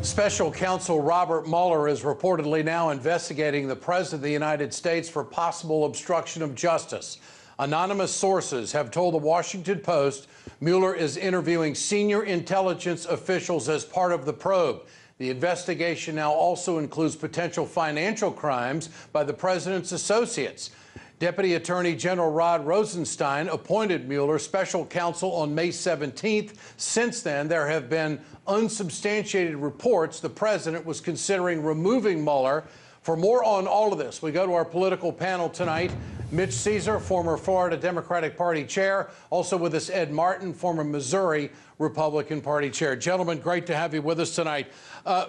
Special counsel Robert Mueller is reportedly now investigating the President of the United States for possible obstruction of justice. Anonymous sources have told the Washington Post Mueller is interviewing senior intelligence officials as part of the probe. The investigation now also includes potential financial crimes by the president's associates. Deputy Attorney General Rod Rosenstein appointed Mueller special counsel on May 17th. Since then, there have been unsubstantiated reports the president was considering removing Mueller. For more on all of this, we go to our political panel tonight. Mitch Caesar, former Florida Democratic Party chair. Also with us, Ed Martin, former Missouri Republican Party chair. Gentlemen, great to have you with us tonight.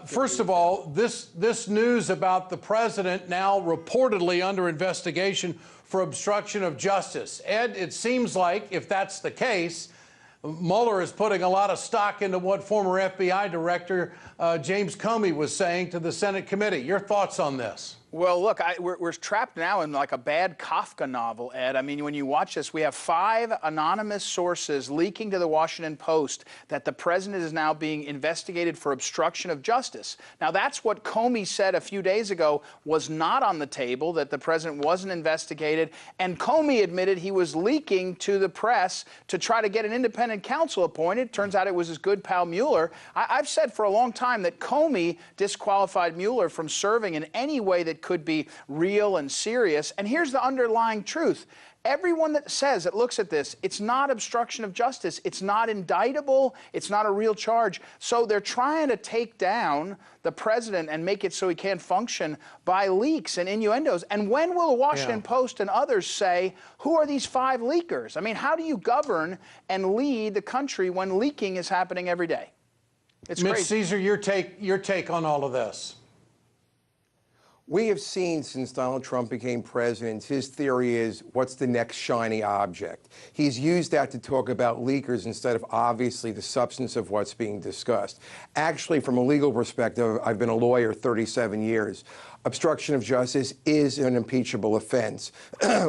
First of all, this news about the president now reportedly under investigation for obstruction of justice. Ed, it seems like, if that's the case, Mueller is putting a lot of stock into what former FBI Director James Comey was saying to the Senate committee. Your thoughts on this? Well, look, we're trapped now in like a bad Kafka novel, Ed. I mean, when you watch this, we have 5 anonymous sources leaking to the Washington Post that the president is now being investigated for obstruction of justice. Now, that's what Comey said a few days ago was not on the table, that the president wasn't investigated. And Comey admitted he was leaking to the press to try to get an independent counsel appointed. Turns out it was his good pal Mueller. I've said for a long time that Comey disqualified Mueller from serving in any way that could be real and serious. And here's the underlying truth. Everyone that looks at this, it's not obstruction of justice. It's not indictable. It's not a real charge. So they're trying to take down the president and make it so he can't function by leaks and innuendos. And when will the Washington Post and others say, who are these 5 leakers? I mean, how do you govern and lead the country when leaking is happening every day? It's Mitch crazy. Caesar, your take on all of this. We have seen since Donald Trump became president, his theory is, what's the next shiny object? He's used that to talk about leakers instead of obviously the substance of what's being discussed. Actually, from a legal perspective, I've been a lawyer 37 years. Obstruction of justice is an impeachable offense.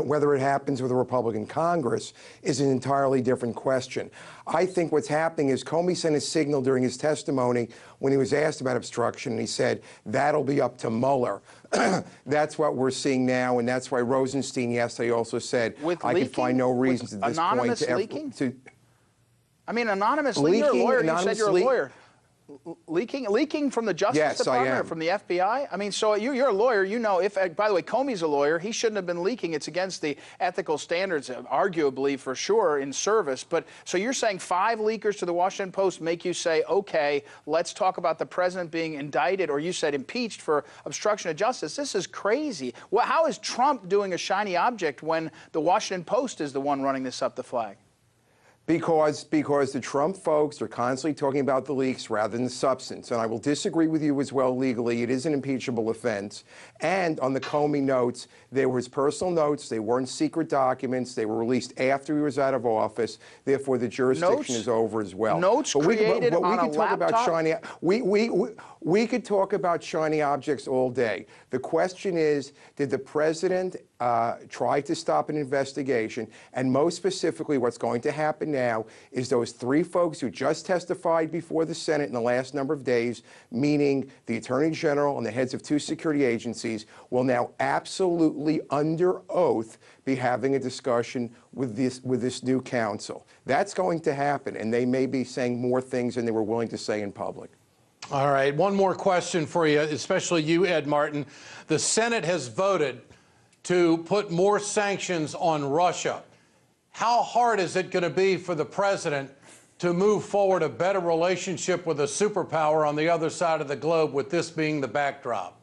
Whether it happens with a Republican Congress is an entirely different question. I think what's happening is Comey sent a signal during his testimony when he was asked about obstruction, and he said, that'll be up to Mueller. That's what we're seeing now, and that's why Rosenstein yesterday also said, I can find no reasons at this point to... I mean, anonymous leaking, you're a lawyer, you said you're a lawyer. Leaking from the Justice Department or from the FBI? I mean, so you're a lawyer. You know, by the way, Comey's a lawyer. He shouldn't have been leaking. It's against the ethical standards, arguably, for sure, in service. But so you're saying 5 leakers to the Washington Post make you say, OK, let's talk about the president being indicted, or you said impeached for obstruction of justice. This is crazy. Well, how is Trump doing a shiny object when the Washington Post is the one running this up the flag? Because the Trump folks are constantly talking about the leaks rather than the substance. And I will disagree with you as well legally. It is an impeachable offense. And on the Comey notes, they were his personal notes. They weren't secret documents. They were released after he was out of office. Therefore, the jurisdiction is over as well. Notes created on a laptop? We could talk about shiny objects all day. The question is, did the president try to stop an investigation? And most specifically, what's going to happen now is those 3 folks who just testified before the Senate in the last number of days, meaning the Attorney General and the heads of 2 security agencies, will now absolutely under oath be having a discussion with this new counsel. That's going to happen, and they may be saying more things than they were willing to say in public. All right, one more question for you, especially you, Ed Martin. The Senate has voted to put more sanctions on Russia. How hard is it going to be for the president to move forward a better relationship with a superpower on the other side of the globe, with this being the backdrop?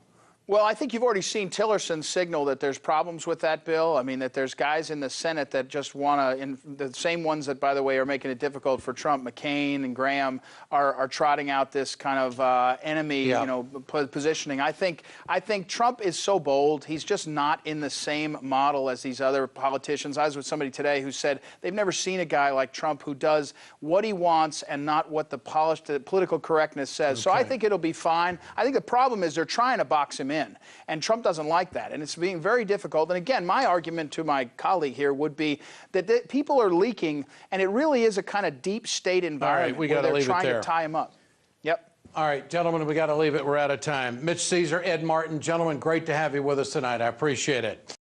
Well, I think you've already seen Tillerson signal that there's problems with that bill. I mean, that there's guys in the Senate that just want to, the same ones that, by the way, are making it difficult for Trump, McCain and Graham, are trotting out this kind of enemy, positioning. I think Trump is so bold. He's just not in the same model as these other politicians. I was with somebody today who said they've never seen a guy like Trump who does what he wants and not what the polished political correctness says. Okay. So I think it'll be fine. I think the problem is they're trying to box him in. And Trump doesn't like that. And it's being very difficult. And again, my argument to my colleague here would be that people are leaking, and it really is a kind of deep state environment where they're trying to tie him up. Yep. All right, gentlemen, we got to leave it. We're out of time. Mitch Caesar, Ed Martin, gentlemen, great to have you with us tonight. I appreciate it.